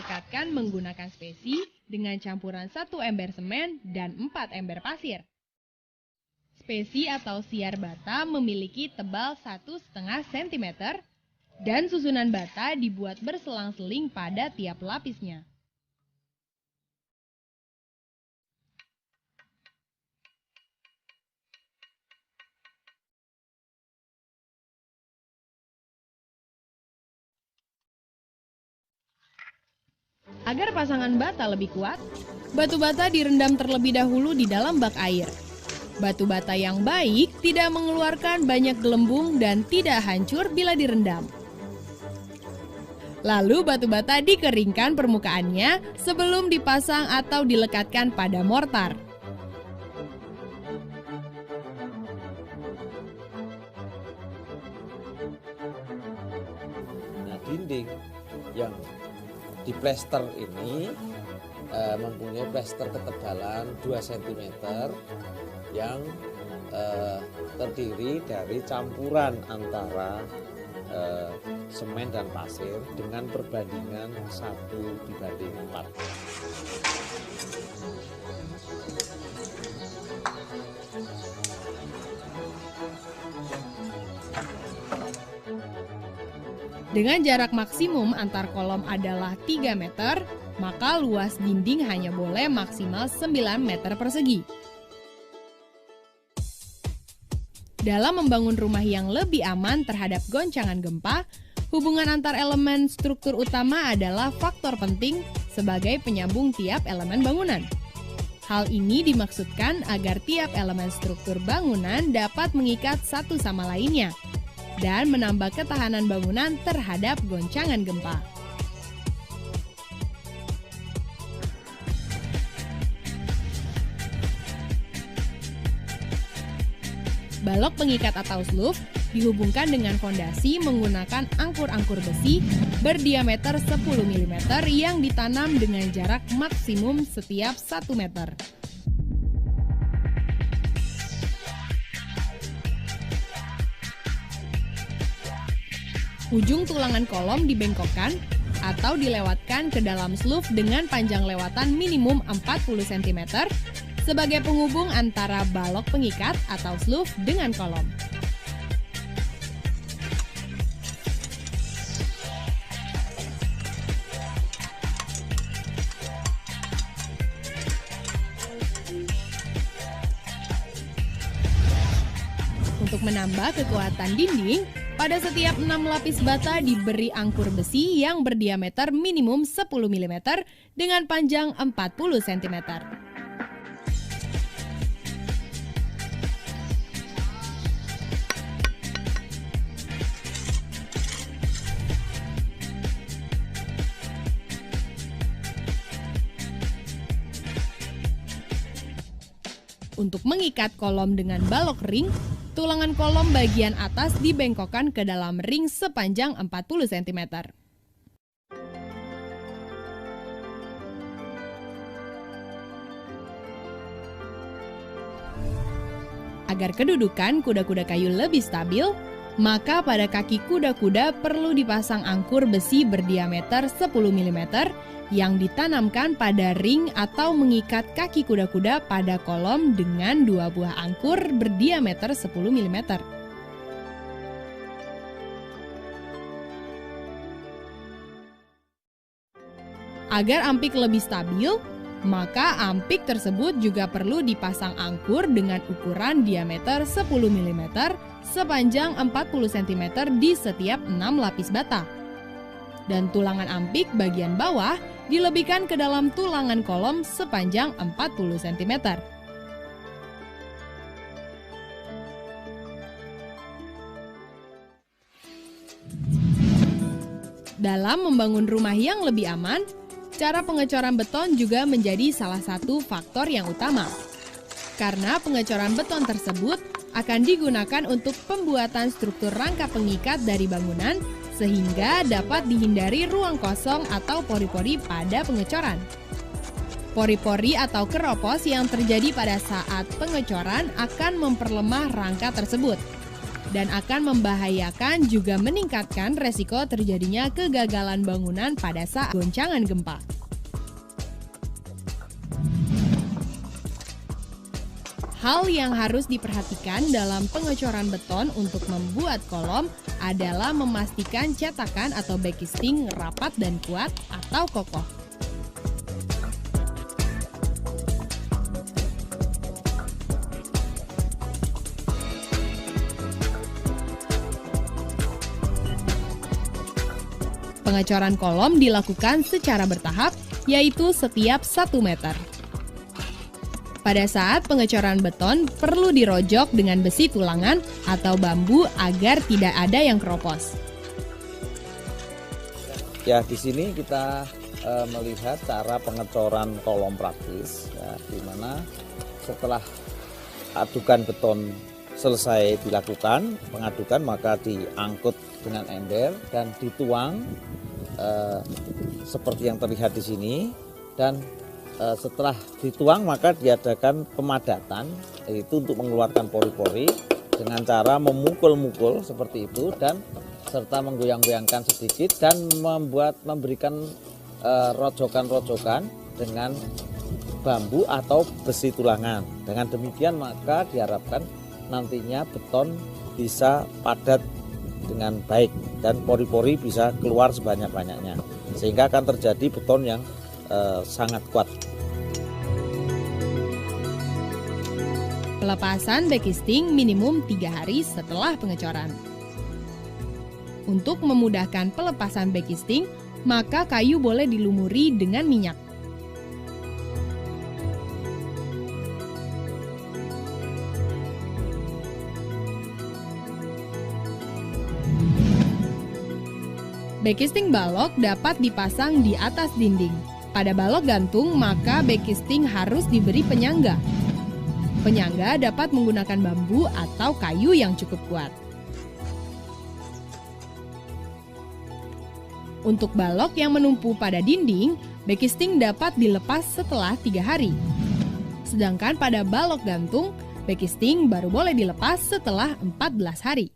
dilekatkan menggunakan spesi dengan campuran 1 ember semen dan 4 ember pasir. Spesi atau siar bata memiliki tebal 1,5 cm dan susunan bata dibuat berselang-seling pada tiap lapisnya. Agar pasangan bata lebih kuat, batu bata direndam terlebih dahulu di dalam bak air. Batu bata yang baik tidak mengeluarkan banyak gelembung dan tidak hancur bila direndam. Lalu batu bata dikeringkan permukaannya sebelum dipasang atau dilekatkan pada mortar. Nah, dinding yang diplester ini mempunyai plester ketebalan 2 cm yang terdiri dari campuran antara semen dan pasir dengan perbandingan 1:4. Dengan jarak maksimum antar kolom adalah 3 meter, maka luas dinding hanya boleh maksimal 9 meter persegi. Dalam membangun rumah yang lebih aman terhadap goncangan gempa, hubungan antar elemen struktur utama adalah faktor penting sebagai penyambung tiap elemen bangunan. Hal ini dimaksudkan agar tiap elemen struktur bangunan dapat mengikat satu sama lainnya dan menambah ketahanan bangunan terhadap goncangan gempa. Balok pengikat atau sloof dihubungkan dengan fondasi menggunakan angkur-angkur besi berdiameter 10 mm yang ditanam dengan jarak maksimum setiap 1 meter. Ujung tulangan kolom dibengkokkan atau dilewatkan ke dalam sloof dengan panjang lewatan minimum 40 cm sebagai penghubung antara balok pengikat atau sloof dengan kolom. Untuk menambah kekuatan dinding, pada setiap 6 lapis bata diberi angkur besi yang berdiameter minimum 10 mm dengan panjang 40 cm. Untuk mengikat kolom dengan balok ring, tulangan kolom bagian atas dibengkokkan ke dalam ring sepanjang 40 cm. Agar kedudukan kuda-kuda kayu lebih stabil, maka pada kaki kuda-kuda perlu dipasang angkur besi berdiameter 10 mm yang ditanamkan pada ring atau mengikat kaki kuda-kuda pada kolom dengan 2 buah angkur berdiameter 10 mm. Agar ampik lebih stabil, maka ampik tersebut juga perlu dipasang angkur dengan ukuran diameter 10 mm sepanjang 40 cm di setiap 6 lapis bata. Dan tulangan ampik bagian bawah dilebihkan ke dalam tulangan kolom sepanjang 40 cm. Dalam membangun rumah yang lebih aman, cara pengecoran beton juga menjadi salah satu faktor yang utama. Karena pengecoran beton tersebut akan digunakan untuk pembuatan struktur rangka pengikat dari bangunan sehingga dapat dihindari ruang kosong atau pori-pori pada pengecoran. Pori-pori atau keropos yang terjadi pada saat pengecoran akan memperlemah rangka tersebut. dan akan membahayakan juga meningkatkan resiko terjadinya kegagalan bangunan pada saat goncangan gempa. Hal yang harus diperhatikan dalam pengecoran beton untuk membuat kolom adalah memastikan cetakan atau backing rapat dan kuat atau kokoh. Pengecoran kolom dilakukan secara bertahap, yaitu setiap 1 meter. Pada saat pengecoran beton, perlu dirojok dengan besi tulangan atau bambu agar tidak ada yang keropos. Ya, di sini kita melihat cara pengecoran kolom praktis, ya, di mana setelah adukan beton selesai dilakukan, pengadukan, maka diangkut dengan ember dan dituang seperti yang terlihat di sini, dan setelah dituang maka diadakan pemadatan, yaitu untuk mengeluarkan pori-pori dengan cara memukul-mukul seperti itu, dan serta menggoyang-goyangkan sedikit dan memberikan rojokan-rojokan dengan bambu atau besi tulangan. Dengan demikian maka diharapkan nantinya beton bisa padat dengan baik dan pori-pori bisa keluar sebanyak-banyaknya, sehingga akan terjadi beton yang sangat kuat. Pelepasan backing minimum 3 hari setelah pengecoran. Untuk memudahkan pelepasan backing, maka kayu boleh dilumuri dengan minyak. Backing balok dapat dipasang di atas dinding. Pada balok gantung, maka backing harus diberi penyangga. Penyangga dapat menggunakan bambu atau kayu yang cukup kuat. Untuk balok yang menumpu pada dinding, backing dapat dilepas setelah 3 hari. Sedangkan pada balok gantung, backing baru boleh dilepas setelah 14 hari.